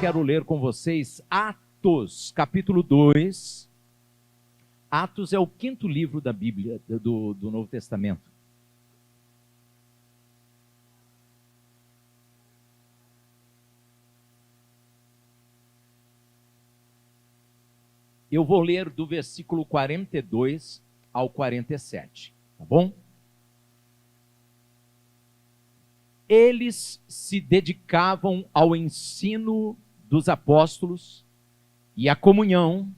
quero ler com vocês Atos, capítulo 2. Atos é o 5º livro da Bíblia, do Novo Testamento. Eu vou ler do versículo 42 ao 47, tá bom? Eles se dedicavam ao ensino dos apóstolos e à comunhão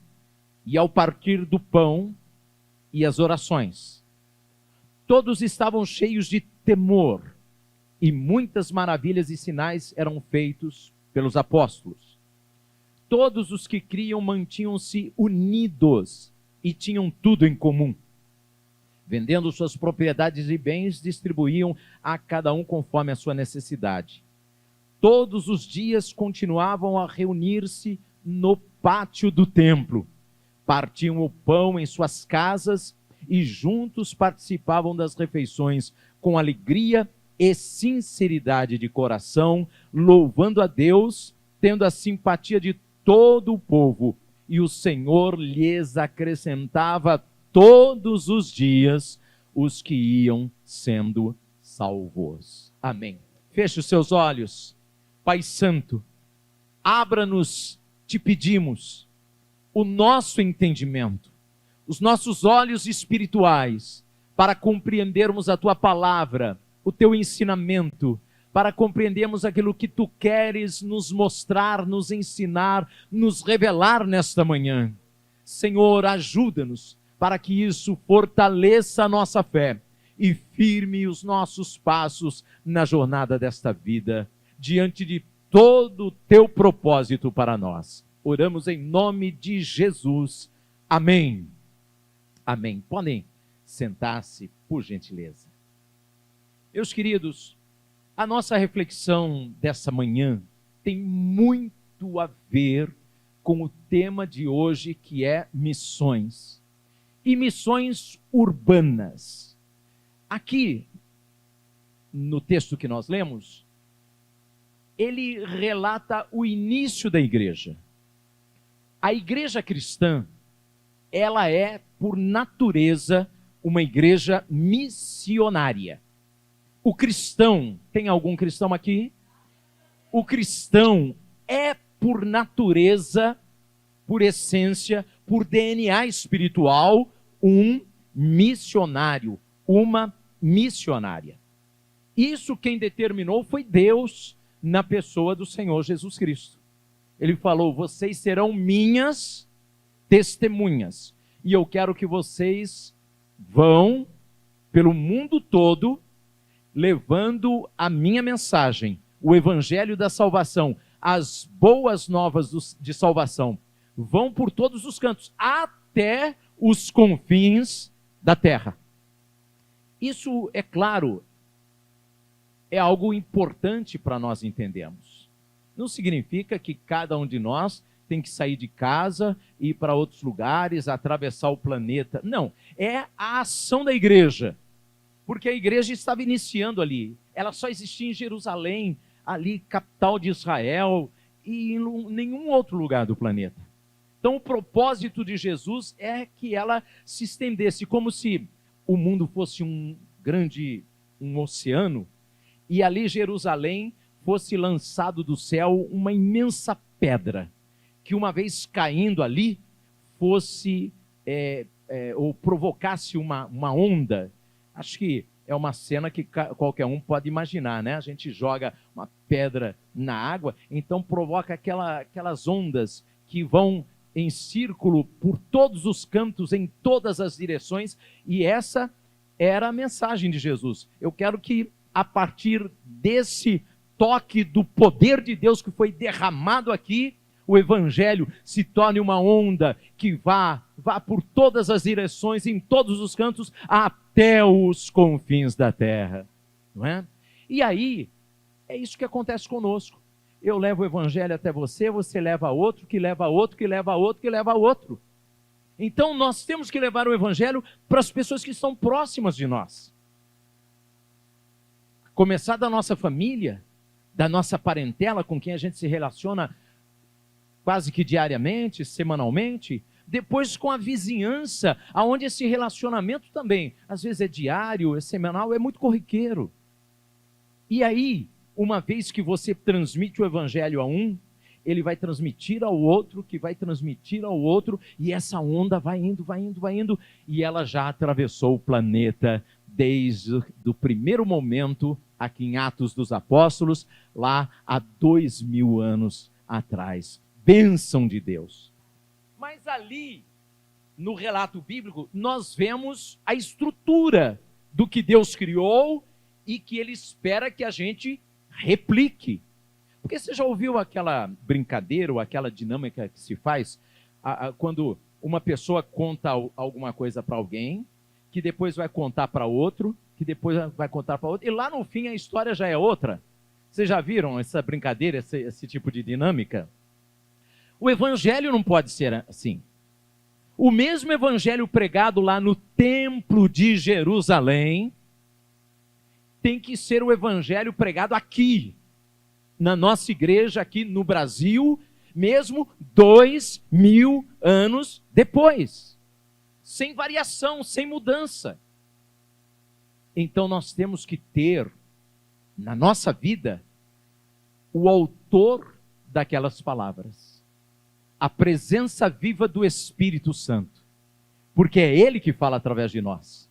e ao partir do pão e às orações. Todos estavam cheios de temor e muitas maravilhas e sinais eram feitos pelos apóstolos. Todos os que criam mantinham-se unidos e tinham tudo em comum. Vendendo suas propriedades e bens, distribuíam a cada um conforme a sua necessidade. Todos os dias continuavam a reunir-se no pátio do templo. Partiam o pão em suas casas e juntos participavam das refeições com alegria e sinceridade de coração, louvando a Deus, tendo a simpatia de todo o povo, e o Senhor lhes acrescentava todos os dias os que iam sendo salvos. Amém. Feche os seus olhos. Pai Santo, abra-nos, te pedimos, o nosso entendimento, os nossos olhos espirituais, para compreendermos a tua palavra, o teu ensinamento, para compreendermos aquilo que tu queres nos mostrar, nos ensinar, nos revelar nesta manhã. Senhor, ajuda-nos para que isso fortaleça a nossa fé e firme os nossos passos na jornada desta vida, diante de todo o teu propósito para nós. Oramos em nome de Jesus. Amém. Amém. Podem sentar-se, por gentileza. Meus queridos, a nossa reflexão dessa manhã tem muito a ver com o tema de hoje, que é missões. E missões urbanas. Aqui, no texto que nós lemos, ele relata o início da igreja. A igreja cristã, ela é, por natureza, uma igreja missionária. O cristão, tem algum cristão aqui? O cristão é, por natureza, por essência, por DNA espiritual, um missionário, uma missionária. Isso quem determinou foi Deus, na pessoa do Senhor Jesus Cristo. Ele falou: vocês serão minhas testemunhas, e eu quero que vocês vão pelo mundo todo, levando a minha mensagem, o evangelho da salvação, as boas novas de salvação, vão por todos os cantos, até os confins da terra. Isso, é claro, é algo importante para nós entendermos. Não significa que cada um de nós tem que sair de casa, ir para outros lugares, atravessar o planeta. Não, é a ação da igreja. Porque a igreja estava iniciando ali. Ela só existia em Jerusalém, ali, capital de Israel, e em nenhum outro lugar do planeta. Então o propósito de Jesus é que ela se estendesse, como se o mundo fosse um oceano, e ali Jerusalém fosse lançado do céu uma imensa pedra, que uma vez caindo ali, fosse, ou provocasse uma onda. Acho que é uma cena que qualquer um pode imaginar, né? A gente joga uma pedra na água, então provoca aquelas ondas que vão em círculo por todos os cantos, em todas as direções, e essa era a mensagem de Jesus. Eu quero que, a partir desse toque do poder de Deus que foi derramado aqui, o evangelho se torne uma onda que vá por todas as direções, em todos os cantos, até os confins da terra, não é? E aí, é isso que acontece conosco. Eu levo o evangelho até você, você leva outro, que leva outro, que leva outro, que leva outro. Então nós temos que levar o evangelho para as pessoas que estão próximas de nós. Começar da nossa família, da nossa parentela, com quem a gente se relaciona quase que diariamente, semanalmente. Depois com a vizinhança, aonde esse relacionamento também, às vezes é diário, é semanal, é muito corriqueiro. E aí, uma vez que você transmite o evangelho a um, ele vai transmitir ao outro, que vai transmitir ao outro, e essa onda vai indo, vai indo, vai indo, e ela já atravessou o planeta desde o primeiro momento, aqui em Atos dos Apóstolos, lá há 2000 anos atrás. Bênção de Deus. Mas ali, no relato bíblico, nós vemos a estrutura do que Deus criou e que Ele espera que a gente replique. Porque você já ouviu aquela brincadeira ou aquela dinâmica que se faz quando uma pessoa conta alguma coisa para alguém, que depois vai contar para outro, que depois vai contar para outro, e lá no fim a história já é outra? Vocês já viram essa brincadeira, esse tipo de dinâmica? O evangelho não pode ser assim. O mesmo evangelho pregado lá no templo de Jerusalém tem que ser o evangelho pregado aqui, na nossa igreja, aqui no Brasil, mesmo 2000 anos depois. Sem variação, sem mudança. Então nós temos que ter, na nossa vida, o autor daquelas palavras. A presença viva do Espírito Santo, porque é Ele que fala através de nós.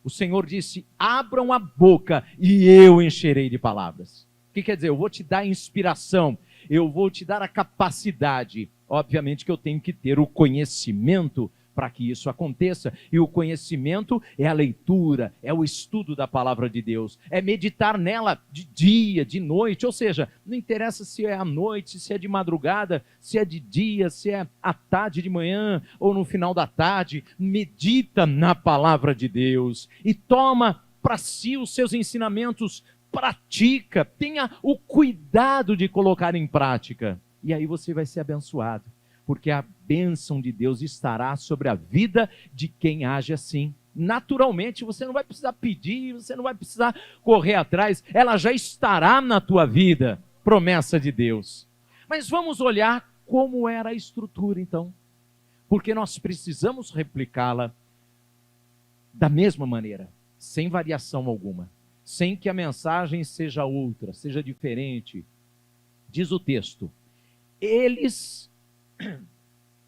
O Senhor disse, abram a boca e eu encherei de palavras. O que quer dizer? Eu vou te dar inspiração, eu vou te dar a capacidade. Obviamente que eu tenho que ter o conhecimento para que isso aconteça, e o conhecimento é a leitura, é o estudo da palavra de Deus, é meditar nela de dia, de noite, ou seja, não interessa se é à noite, se é de madrugada, se é de dia, se é à tarde, de manhã, ou no final da tarde, medita na palavra de Deus, e toma para si os seus ensinamentos, pratica, tenha o cuidado de colocar em prática, e aí você vai ser abençoado. Porque a bênção de Deus estará sobre a vida de quem age assim. Naturalmente, você não vai precisar pedir, você não vai precisar correr atrás, ela já estará na tua vida, promessa de Deus. Mas vamos olhar como era a estrutura então, porque nós precisamos replicá-la da mesma maneira, sem variação alguma, sem que a mensagem seja outra, seja diferente. Diz o texto, eles...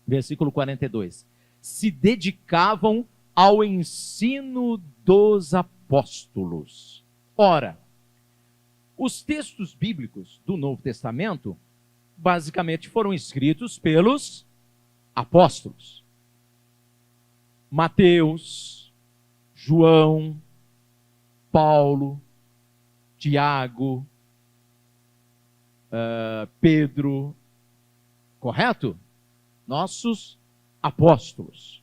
Versículo 42. Se dedicavam ao ensino dos apóstolos. Ora, os textos bíblicos do Novo Testamento basicamente foram escritos pelos apóstolos. Mateus, João, Paulo, Tiago, Pedro, correto? Nossos apóstolos.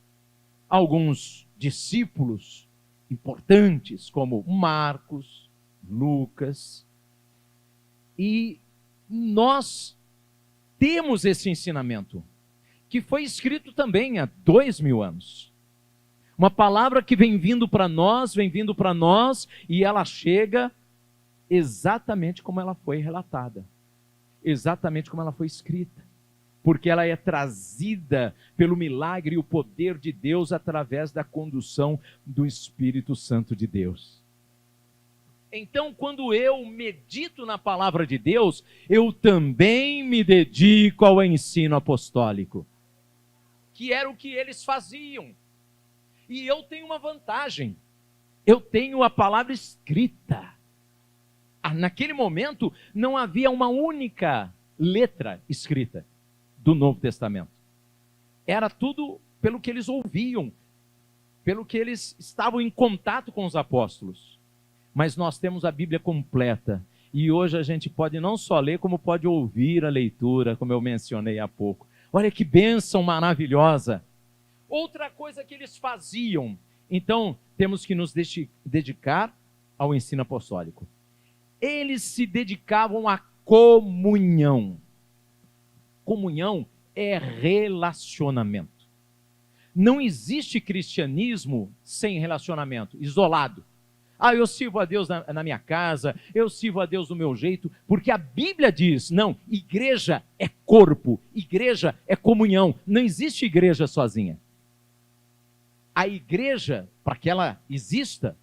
Alguns discípulos importantes, como Marcos, Lucas. E nós temos esse ensinamento, que foi escrito também há 2000 anos. Uma palavra que vem vindo para nós, e ela chega exatamente como ela foi relatada. Exatamente como ela foi escrita. Porque ela é trazida pelo milagre e o poder de Deus através da condução do Espírito Santo de Deus. Então, quando eu medito na palavra de Deus, eu também me dedico ao ensino apostólico, que era o que eles faziam. E eu tenho uma vantagem, eu tenho a palavra escrita. Naquele momento, não havia uma única letra escrita do Novo Testamento. Era tudo pelo que eles ouviam, pelo que eles estavam em contato com os apóstolos. Mas nós temos a Bíblia completa, e hoje a gente pode não só ler, como pode ouvir a leitura, como eu mencionei há pouco. Olha que bênção maravilhosa! Outra coisa que eles faziam, então temos que nos dedicar ao ensino apostólico. Eles se dedicavam à comunhão. Comunhão é relacionamento. Não existe cristianismo sem relacionamento, isolado. Ah, eu sirvo a Deus na minha casa, eu sirvo a Deus do meu jeito, porque a Bíblia diz, não, igreja é corpo, igreja é comunhão, não existe igreja sozinha. A igreja, para que ela exista,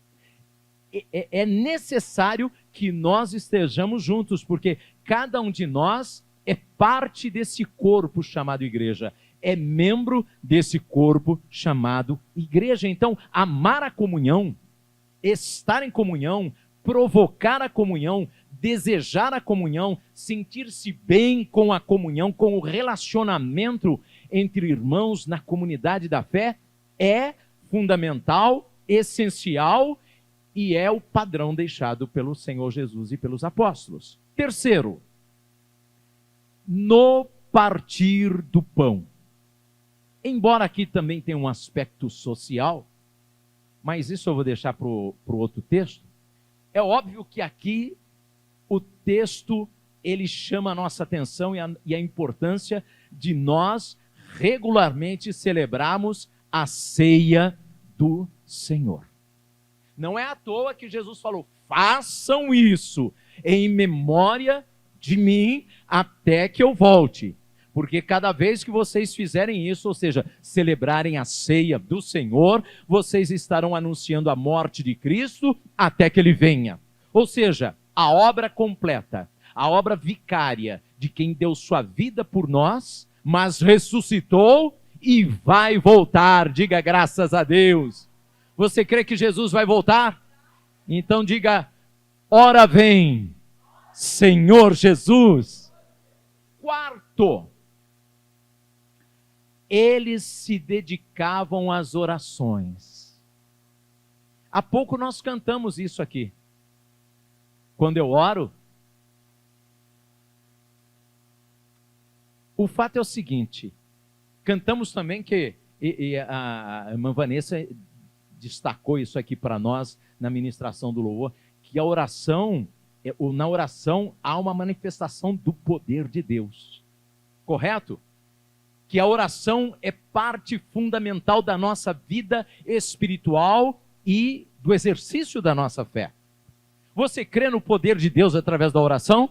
é necessário que nós estejamos juntos, porque cada um de nós é parte desse corpo chamado igreja, é membro desse corpo chamado igreja. Então, amar a comunhão, estar em comunhão, provocar a comunhão, desejar a comunhão, sentir-se bem com a comunhão, com o relacionamento entre irmãos na comunidade da fé, é fundamental, essencial e é o padrão deixado pelo Senhor Jesus e pelos apóstolos. Terceiro, no partir do pão. Embora aqui também tenha um aspecto social, mas isso eu vou deixar para o outro texto. É óbvio que aqui o texto ele chama a nossa atenção e a importância de nós regularmente celebrarmos a ceia do Senhor. Não é à toa que Jesus falou, façam isso em memória de mim até que eu volte. Porque cada vez que vocês fizerem isso, ou seja, celebrarem a ceia do Senhor, vocês estarão anunciando a morte de Cristo até que Ele venha. Ou seja, a obra completa, a obra vicária de quem deu sua vida por nós, mas ressuscitou e vai voltar. Diga graças a Deus. Você crê que Jesus vai voltar? Então diga, ora vem, Senhor Jesus. Quarto, eles se dedicavam às orações. Há pouco nós cantamos isso aqui. Quando eu oro, o fato é o seguinte, cantamos também que, a irmã Vanessa destacou isso aqui para nós na ministração do louvor, que a oração, na oração há uma manifestação do poder de Deus. Correto? Que a oração é parte fundamental da nossa vida espiritual e do exercício da nossa fé. Você crê no poder de Deus através da oração?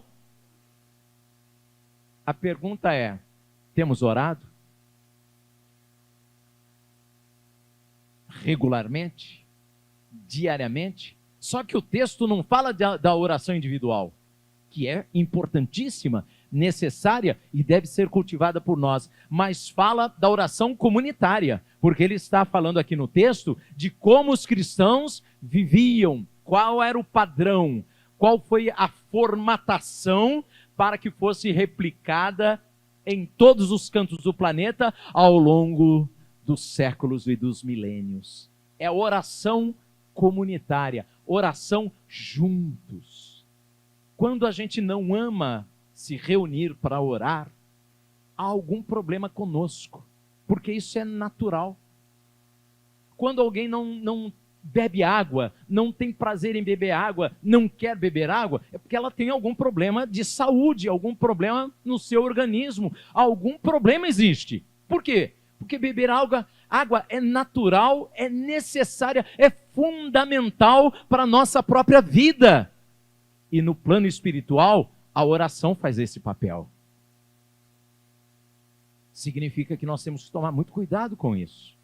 A pergunta é, temos orado? Regularmente? Diariamente? Só que o texto não fala da oração individual, que é importantíssima, necessária e deve ser cultivada por nós, mas fala da oração comunitária, porque ele está falando aqui no texto de como os cristãos viviam, qual era o padrão, qual foi a formatação para que fosse replicada em todos os cantos do planeta ao longo dos séculos e dos milênios. É oração comunitária, oração juntos. Quando a gente não ama se reunir para orar, há algum problema conosco, porque isso é natural. Quando alguém não bebe água, não tem prazer em beber água, não quer beber água, é porque ela tem algum problema de saúde, algum problema no seu organismo, algum problema existe. Por quê? Porque beber água é natural, é necessária, é fundamental para a nossa própria vida. E no plano espiritual, a oração faz esse papel. Significa que nós temos que tomar muito cuidado com isso.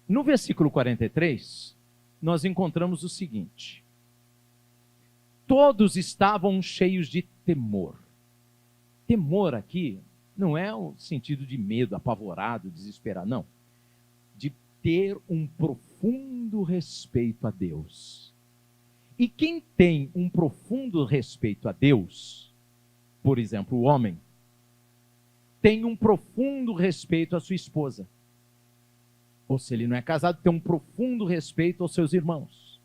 No versículo 43, nós encontramos o seguinte: todos estavam cheios de temor. Temor aqui não é o sentido de medo, apavorado, desesperado, não. De ter um profundo respeito a Deus. E quem tem um profundo respeito a Deus, por exemplo, o homem, tem um profundo respeito à sua esposa. Ou se ele não é casado, tem um profundo respeito aos seus irmãos.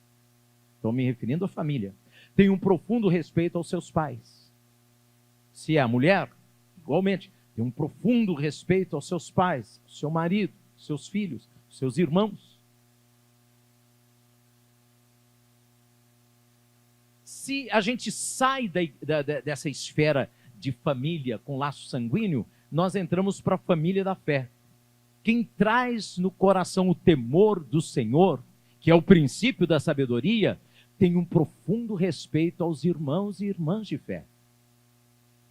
Estou me referindo à família. Tem um profundo respeito aos seus pais. Se é a mulher, igualmente, tem um profundo respeito aos seus pais, ao seu marido, aos seus filhos, aos seus irmãos. Se a gente sai dessa esfera de família com laço sanguíneo, nós entramos para a família da fé. Quem traz no coração o temor do Senhor, que é o princípio da sabedoria, tem um profundo respeito aos irmãos e irmãs de fé,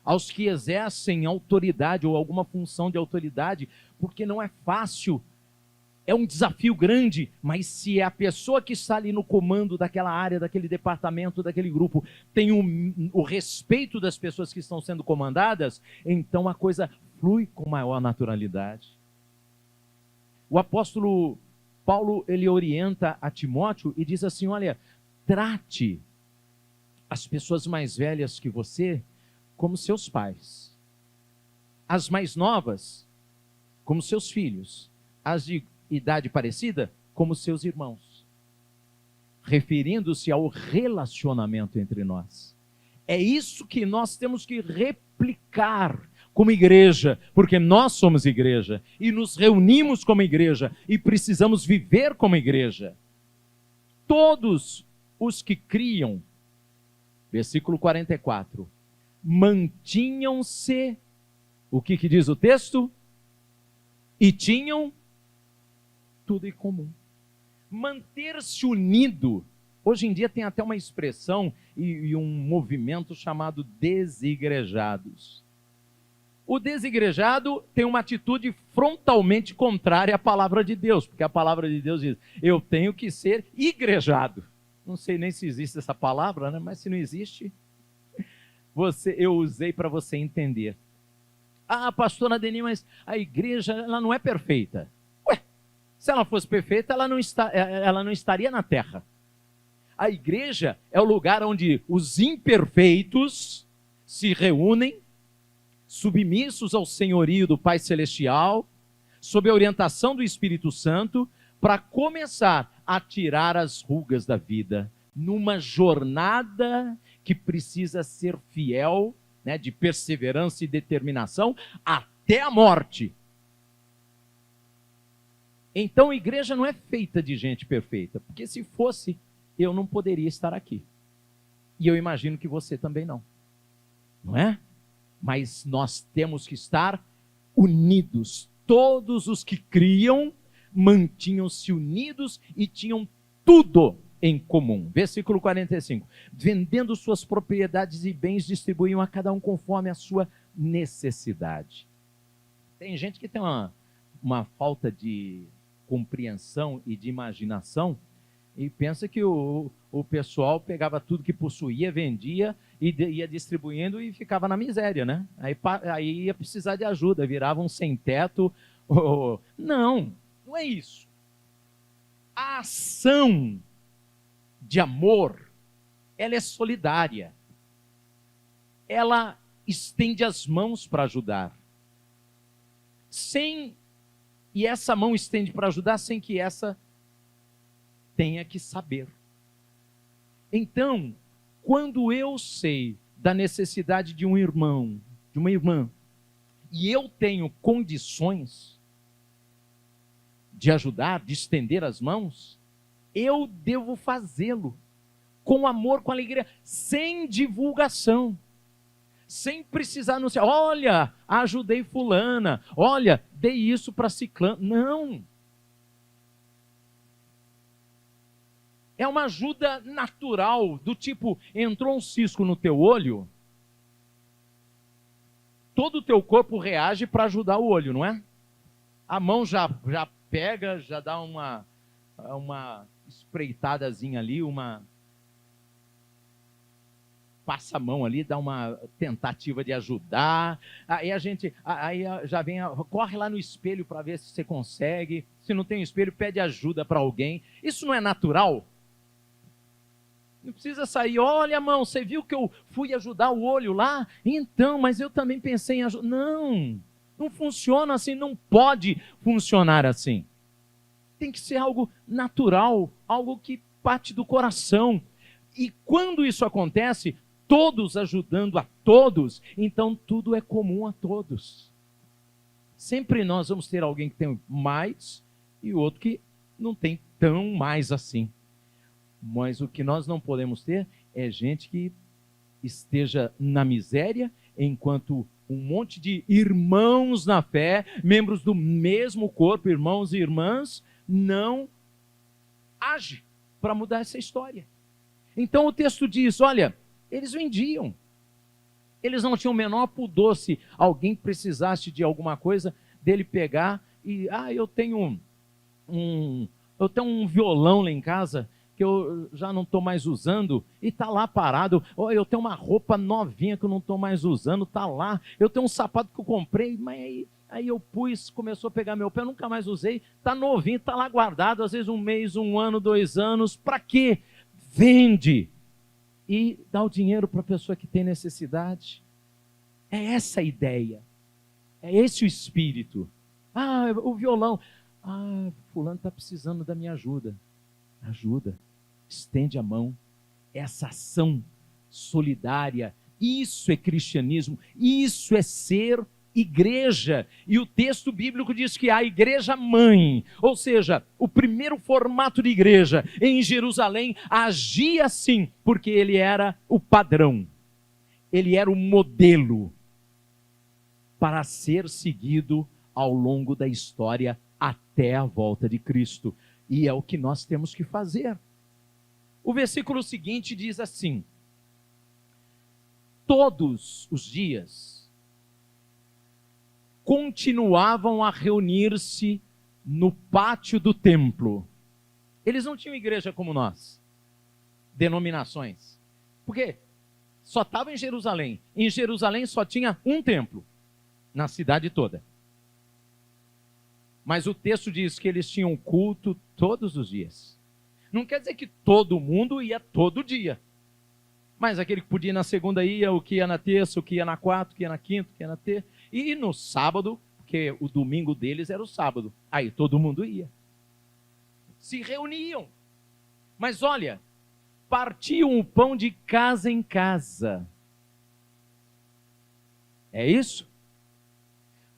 aos que exercem autoridade ou alguma função de autoridade, porque não é fácil, é um desafio grande, mas se a pessoa que está ali no comando daquela área, daquele departamento, daquele grupo, tem o respeito das pessoas que estão sendo comandadas, então a coisa flui com maior naturalidade. O apóstolo Paulo, ele orienta a Timóteo e diz assim, olha, trate as pessoas mais velhas que você como seus pais, as mais novas como seus filhos, as de idade parecida como seus irmãos, referindo-se ao relacionamento entre nós. É isso que nós temos que replicar como igreja, porque nós somos igreja e nos reunimos como igreja e precisamos viver como igreja. Todos os que criam, versículo 44, mantinham-se, o que diz o texto? E tinham tudo em comum. Manter-se unido, hoje em dia tem até uma expressão e um movimento chamado desigrejados. O desigrejado tem uma atitude frontalmente contrária à palavra de Deus, porque a palavra de Deus diz, eu tenho que ser igrejado. Não sei nem se existe essa palavra, né? Mas se não existe, eu usei para você entender. Ah, pastora Deni, mas a igreja ela não é perfeita. Ué, se ela fosse perfeita, ela não estaria na terra. A igreja é o lugar onde os imperfeitos se reúnem, submissos ao senhorio do Pai Celestial, sob a orientação do Espírito Santo, para começar a tirar as rugas da vida, numa jornada que precisa ser fiel, né, de perseverança e determinação, até a morte. Então a igreja não é feita de gente perfeita, porque se fosse, eu não poderia estar aqui. E eu imagino que você também não. Não é? Mas nós temos que estar unidos. Todos os que criam mantinham-se unidos e tinham tudo em comum. Versículo 45. Vendendo suas propriedades e bens, distribuíam a cada um conforme a sua necessidade. Tem gente que tem uma falta de compreensão e de imaginação e pensa que o pessoal pegava tudo que possuía, vendia e ia distribuindo e ficava na miséria, né? Aí ia precisar de ajuda, virava um sem-teto. Não é isso. A ação de amor, ela é solidária. Ela estende as mãos para ajudar. E essa mão estende para ajudar sem que essa tenha que saber. Então, quando eu sei da necessidade de um irmão, de uma irmã, e eu tenho condições de ajudar, de estender as mãos, eu devo fazê-lo com amor, com alegria, sem divulgação, sem precisar anunciar, olha, ajudei fulana, olha, dei isso para ciclano. Não. É uma ajuda natural, do tipo, entrou um cisco no teu olho, todo o teu corpo reage para ajudar o olho, não é? A mão já pega, já dá uma espreitadazinha ali, passa a mão ali, dá uma tentativa de ajudar, aí já vem, corre lá no espelho para ver se você consegue, se não tem espelho, pede ajuda para alguém. Isso não é natural? Não precisa sair, olha, mão, você viu que eu fui ajudar o olho lá? Então, mas eu também pensei em ajudar. Não funciona assim, não pode funcionar assim. Tem que ser algo natural, algo que parte do coração. E quando isso acontece, todos ajudando a todos, então tudo é comum a todos. Sempre nós vamos ter alguém que tem mais e outro que não tem tão mais assim. Mas o que nós não podemos ter é gente que esteja na miséria, enquanto um monte de irmãos na fé, membros do mesmo corpo, irmãos e irmãs, não age para mudar essa história. Então o texto diz, olha, eles vendiam. Eles não tinham o menor pudor se alguém precisasse de alguma coisa, dele pegar e, eu tenho um violão lá em casa que eu já não estou mais usando e está lá parado. Eu tenho uma roupa novinha que eu não estou mais usando, está lá. Eu tenho um sapato que eu comprei, mas aí eu pus, começou a pegar meu pé, eu nunca mais usei. Está novinho, está lá guardado, às vezes 1 mês, 1 ano, 2 anos. Para quê? Vende e dá o dinheiro para a pessoa que tem necessidade. É essa a ideia. É esse o espírito. O violão. Fulano está precisando da minha ajuda. Ajuda. Estende a mão. Essa ação solidária. Isso é cristianismo. Isso é ser igreja. E o texto bíblico diz que a igreja mãe, ou seja, o primeiro formato de igreja em Jerusalém, agia assim, porque ele era o padrão. Ele era o modelo para ser seguido ao longo da história até a volta de Cristo. E é o que nós temos que fazer. O versículo seguinte diz assim: todos os dias continuavam a reunir-se no pátio do templo. Eles não tinham igreja como nós, denominações, porque só estava em Jerusalém. Em Jerusalém só tinha um templo, na cidade toda. Mas o texto diz que eles tinham culto todos os dias. Não quer dizer que todo mundo ia todo dia. Mas aquele que podia ir na segunda ia, o que ia na terça, o que ia na quarta, o que ia na quinta, o que ia na terça. E no sábado, porque o domingo deles era o sábado. Aí todo mundo ia. Se reuniam. Mas olha, partiam o pão de casa em casa. É isso?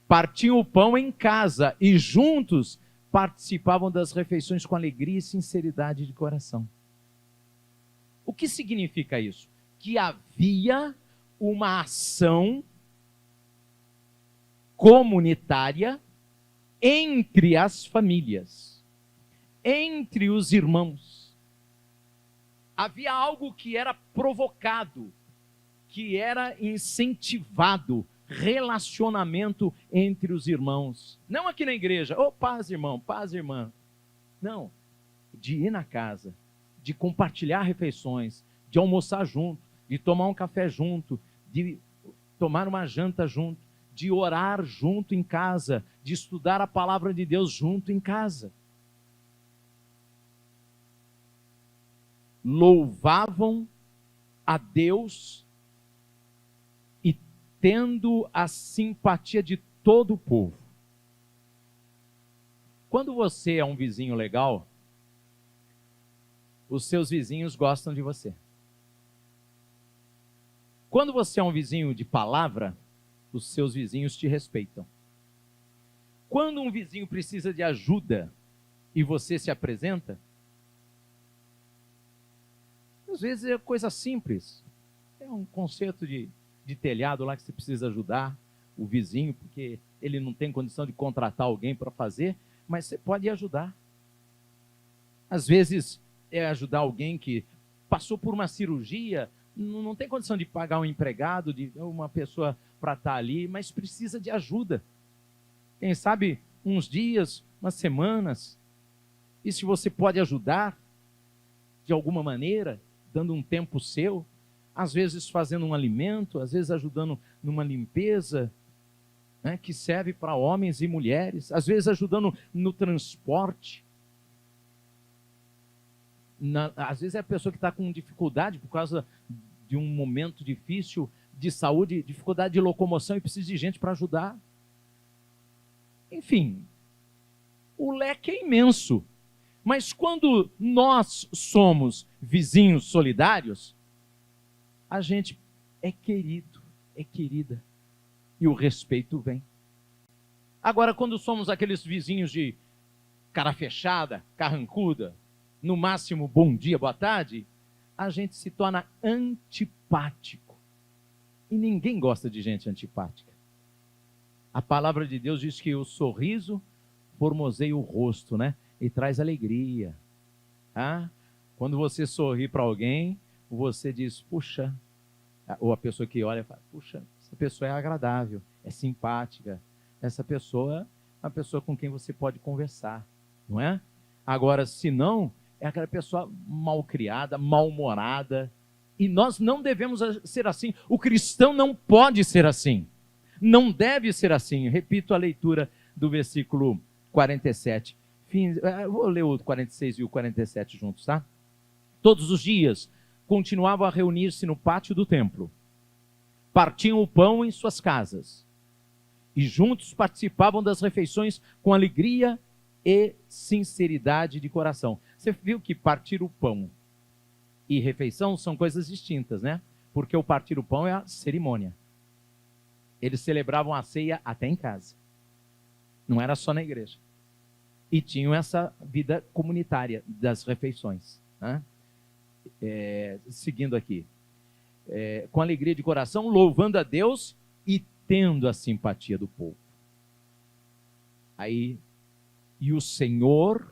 Partiam o pão em casa e juntos participavam das refeições com alegria e sinceridade de coração. O que significa isso? Que havia uma ação comunitária entre as famílias, entre os irmãos. Havia algo que era provocado, que era incentivado, relacionamento entre os irmãos. Não aqui na igreja, paz irmão, paz irmã. Não, de ir na casa, de compartilhar refeições, de almoçar junto, de tomar um café junto, de tomar uma janta junto, de orar junto em casa, de estudar a palavra de Deus junto em casa. Louvavam a Deus e tendo a simpatia de todo o povo. Quando você é um vizinho legal, os seus vizinhos gostam de você. Quando você é um vizinho de palavra, os seus vizinhos te respeitam. Quando um vizinho precisa de ajuda e você se apresenta, às vezes é coisa simples. É um conserto de telhado lá que você precisa ajudar o vizinho, porque ele não tem condição de contratar alguém para fazer, mas você pode ajudar. Às vezes é ajudar alguém que passou por uma cirurgia, não tem condição de pagar um empregado, de uma pessoa para estar ali, mas precisa de ajuda. Quem sabe uns dias, umas semanas, e se você pode ajudar de alguma maneira, dando um tempo seu, às vezes fazendo um alimento, às vezes ajudando numa limpeza, né, que serve para homens e mulheres, às vezes ajudando no transporte. Às vezes é a pessoa que está com dificuldade por causa de um momento difícil de saúde, dificuldade de locomoção e precisa de gente para ajudar. Enfim, o leque é imenso. Mas quando nós somos vizinhos solidários, a gente é querido, é querida. E o respeito vem. Agora, quando somos aqueles vizinhos de cara fechada, carrancuda, no máximo bom dia, boa tarde, a gente se torna antipático. E ninguém gosta de gente antipática. A palavra de Deus diz que o sorriso formoseia o rosto, né? E traz alegria. Ah? Quando você sorri para alguém, você diz, puxa, ou a pessoa que olha fala, puxa, essa pessoa é agradável, é simpática, essa pessoa é uma pessoa com quem você pode conversar, não é? Agora, se não, é aquela pessoa mal-criada, mal-humorada, e nós não devemos ser assim. O cristão não pode ser assim, não deve ser assim. Repito a leitura do versículo 47. Eu vou ler o 46 e o 47 juntos, tá? Todos os dias continuavam a reunir-se no pátio do templo, partiam o pão em suas casas e juntos participavam das refeições com alegria e sinceridade de coração. Você viu que partir o pão e refeição são coisas distintas, né? Porque o partir o pão é a cerimônia. Eles celebravam a ceia até em casa, não era só na igreja. E tinham essa vida comunitária das refeições, né? Seguindo aqui, com alegria de coração, louvando a Deus e tendo a simpatia do povo. Aí, e o Senhor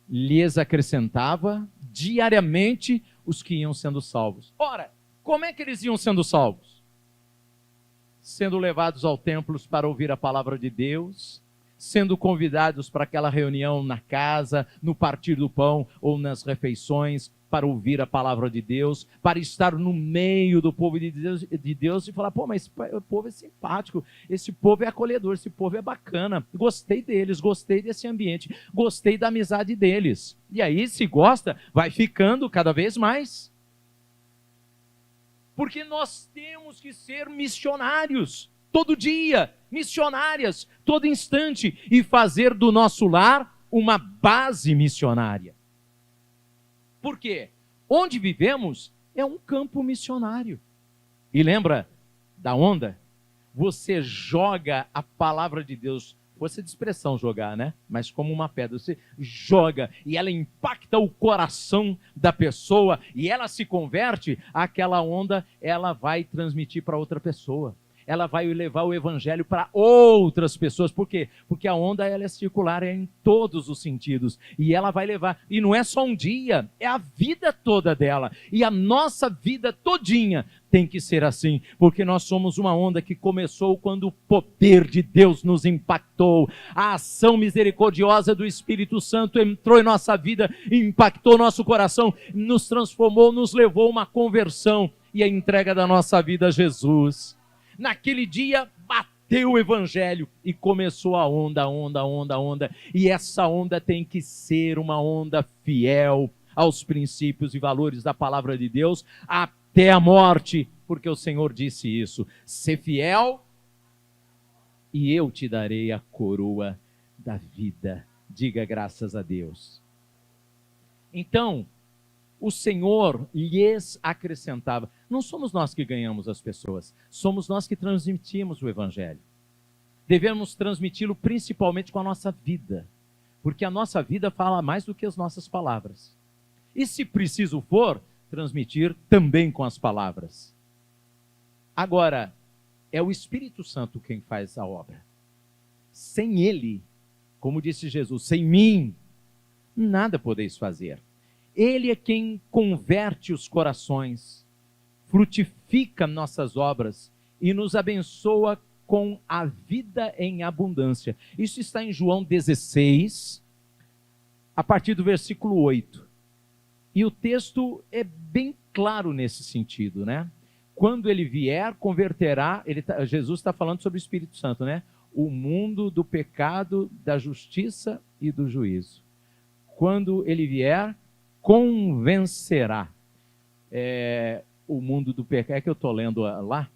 lhes acrescentava diariamente os que iam sendo salvos. Ora, como é que eles iam sendo salvos? Sendo levados ao templo para ouvir a palavra de Deus, sendo convidados para aquela reunião na casa, no partir do pão ou nas refeições, para ouvir a palavra de Deus, para estar no meio do povo de Deus e falar, pô, mas esse povo é simpático, esse povo é acolhedor, esse povo é bacana, gostei deles, gostei desse ambiente, gostei da amizade deles. E aí, se gosta, vai ficando cada vez mais. Porque nós temos que ser missionários, todo dia, missionárias, todo instante, e fazer do nosso lar uma base missionária. Por quê? Onde vivemos é um campo missionário. E lembra da onda? Você joga a palavra de Deus, força de expressão jogar, né? Mas como uma pedra, você joga e ela impacta o coração da pessoa e ela se converte, aquela onda, ela vai transmitir para outra pessoa. Ela vai levar o evangelho para outras pessoas. Por quê? Porque a onda ela é circular, é em todos os sentidos. E ela vai levar, e não é só um dia, é a vida toda dela. E a nossa vida todinha tem que ser assim, porque nós somos uma onda que começou quando o poder de Deus nos impactou. A ação misericordiosa do Espírito Santo entrou em nossa vida, impactou nosso coração, nos transformou, nos levou a uma conversão e a entrega da nossa vida a Jesus. Naquele dia, bateu o evangelho e começou a onda. E essa onda tem que ser uma onda fiel aos princípios e valores da palavra de Deus até a morte, porque o Senhor disse isso. Ser fiel e eu te darei a coroa da vida. Diga graças a Deus. Então, o Senhor lhes acrescentava. Não somos nós que ganhamos as pessoas, somos nós que transmitimos o evangelho. Devemos transmiti-lo principalmente com a nossa vida, porque a nossa vida fala mais do que as nossas palavras. E se preciso for, transmitir também com as palavras. Agora, é o Espírito Santo quem faz a obra. Sem ele, como disse Jesus, sem mim, nada podeis fazer. Ele é quem converte os corações, frutifica nossas obras e nos abençoa com a vida em abundância. Isso está em João 16, a partir do versículo 8. E o texto é bem claro nesse sentido, né? Quando ele vier, converterá, Jesus está falando sobre o Espírito Santo, né? O mundo do pecado, da justiça e do juízo. Quando ele vier, convencerá o mundo do pecado. É que eu estou lendo lá.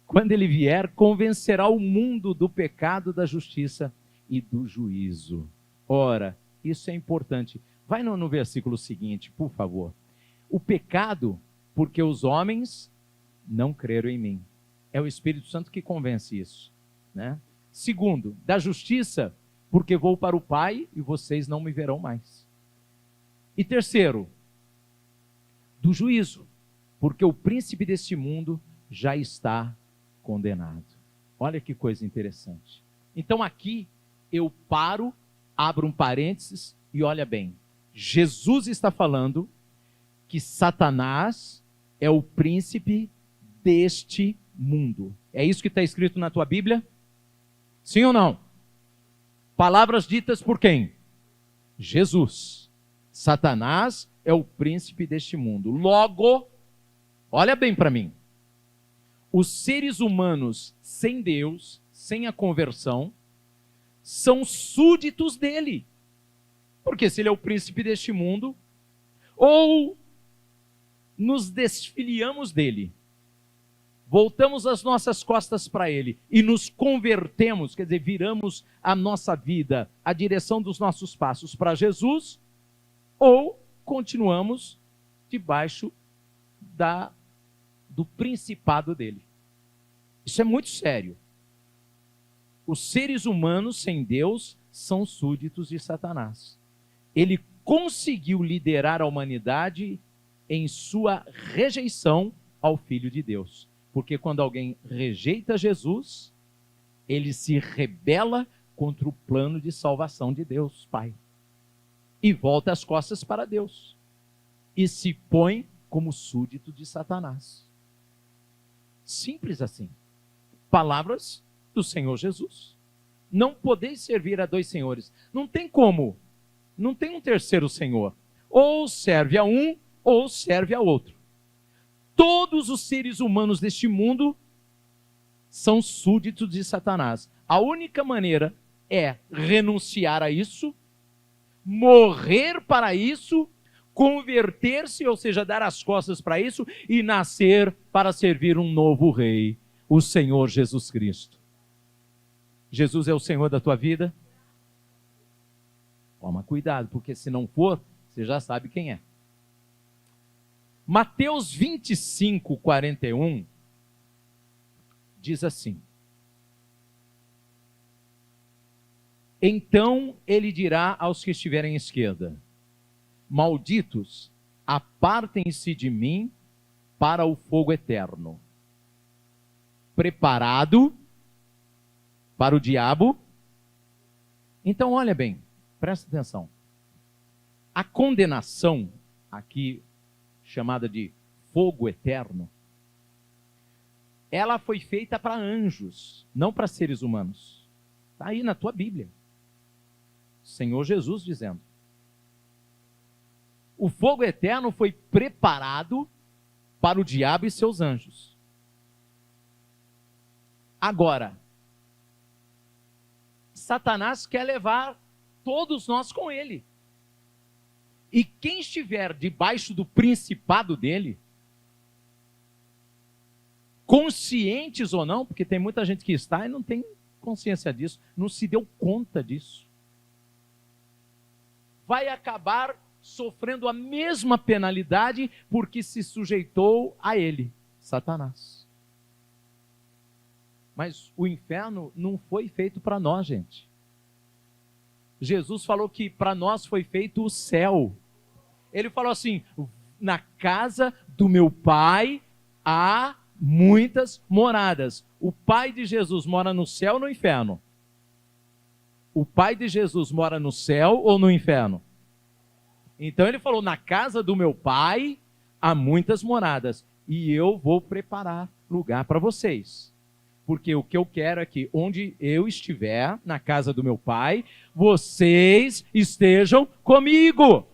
Quando ele vier, convencerá o mundo do pecado, da justiça e do juízo. Ora, isso é importante. Vai no versículo seguinte, por favor. O pecado, porque os homens não creram em mim. É o Espírito Santo que convence isso, né? Segundo, da justiça, porque vou para o Pai e vocês não me verão mais. E terceiro, do juízo, porque o príncipe deste mundo já está condenado. Olha que coisa interessante. Então aqui eu paro, abro um parênteses e olha bem. Jesus está falando que Satanás é o príncipe deste mundo. É isso que está escrito na tua Bíblia? Sim ou não? Palavras ditas por quem? Jesus. Satanás é o príncipe deste mundo. Logo, olha bem para mim. Os seres humanos sem Deus, sem a conversão, são súditos dele. Porque se ele é o príncipe deste mundo, ou nos desfiliamos dele, voltamos as nossas costas para ele e nos convertemos, quer dizer, viramos a nossa vida, a direção dos nossos passos para Jesus, ou continuamos debaixo do principado dele. Isso é muito sério. Os seres humanos sem Deus são súditos de Satanás. Ele conseguiu liderar a humanidade em sua rejeição ao Filho de Deus. Porque quando alguém rejeita Jesus, ele se rebela contra o plano de salvação de Deus, Pai. E volta as costas para Deus. E se põe como súdito de Satanás. Simples assim. Palavras do Senhor Jesus. Não podeis servir a dois senhores. Não tem como. Não tem um terceiro senhor. Ou serve a um, ou serve a outro. Todos os seres humanos deste mundo são súditos de Satanás. A única maneira é renunciar a isso, morrer para isso, converter-se, ou seja, dar as costas para isso e nascer para servir um novo rei, o Senhor Jesus Cristo. Jesus é o Senhor da tua vida? Toma cuidado, porque se não for, você já sabe quem é. Mateus 25, 41, diz assim: então ele dirá aos que estiverem à esquerda: malditos, apartem-se de mim para o fogo eterno, preparado para o diabo. Então olha bem, presta atenção. A condenação aqui, chamada de fogo eterno, ela foi feita para anjos, não para seres humanos. Está aí na tua Bíblia. Senhor Jesus dizendo. O fogo eterno foi preparado para o diabo e seus anjos. Agora, Satanás quer levar todos nós com ele. E quem estiver debaixo do principado dele, conscientes ou não, porque tem muita gente que está e não tem consciência disso, não se deu conta disso, vai acabar sofrendo a mesma penalidade porque se sujeitou a ele, Satanás. Mas o inferno não foi feito para nós, gente. Jesus falou que para nós foi feito o céu. Ele falou assim: na casa do meu pai há muitas moradas. O pai de Jesus mora no céu ou no inferno? O pai de Jesus mora no céu ou no inferno? Então ele falou: na casa do meu pai há muitas moradas e eu vou preparar lugar para vocês. Porque o que eu quero é que onde eu estiver, na casa do meu pai, vocês estejam comigo.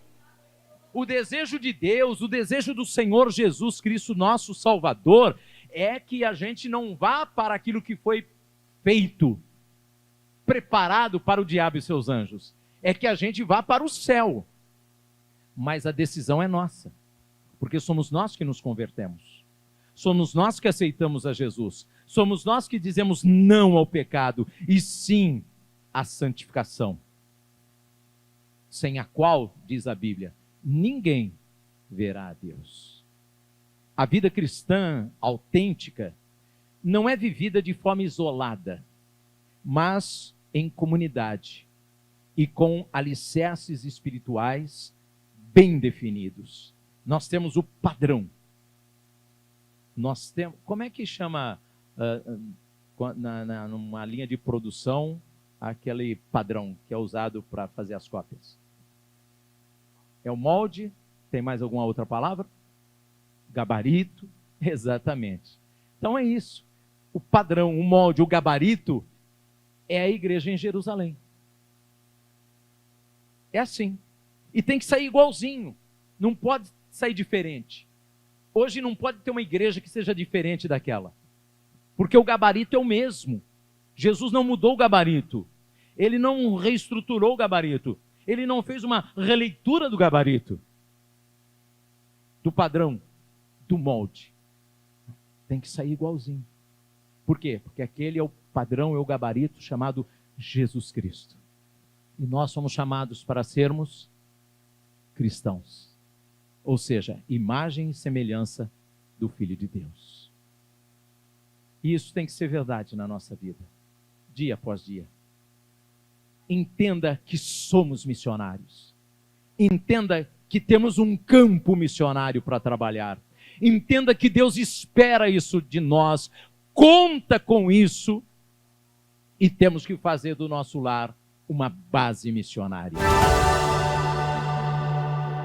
O desejo de Deus, o desejo do Senhor Jesus Cristo, nosso Salvador, é que a gente não vá para aquilo que foi feito, preparado para o diabo e seus anjos. É que a gente vá para o céu. Mas a decisão é nossa, porque somos nós que nos convertemos. Somos nós que aceitamos a Jesus. Somos nós que dizemos não ao pecado e sim à santificação, sem a qual, diz a Bíblia, ninguém verá a Deus. A vida cristã autêntica não é vivida de forma isolada, mas em comunidade e com alicerces espirituais bem definidos. Nós temos o padrão. Nós temos, como é que chama numa linha de produção, aquele padrão que é usado para fazer as cópias. É o molde, tem mais alguma outra palavra? Gabarito, exatamente. Então é isso. O padrão, o molde, o gabarito é a igreja em Jerusalém. É assim. E tem que sair igualzinho. Não pode sair diferente. Hoje não pode ter uma igreja que seja diferente daquela. Porque o gabarito é o mesmo. Jesus não mudou o gabarito. Ele não reestruturou o gabarito. Ele não fez uma releitura do gabarito. Do padrão, do molde. Tem que sair igualzinho. Por quê? Porque aquele é o padrão, é o gabarito chamado Jesus Cristo. E nós somos chamados para sermos cristãos. Ou seja, imagem e semelhança do Filho de Deus. E isso tem que ser verdade na nossa vida, dia após dia. Entenda que somos missionários. Entenda que temos um campo missionário para trabalhar. Entenda que Deus espera isso de nós, conta com isso, e temos que fazer do nosso lar uma base missionária.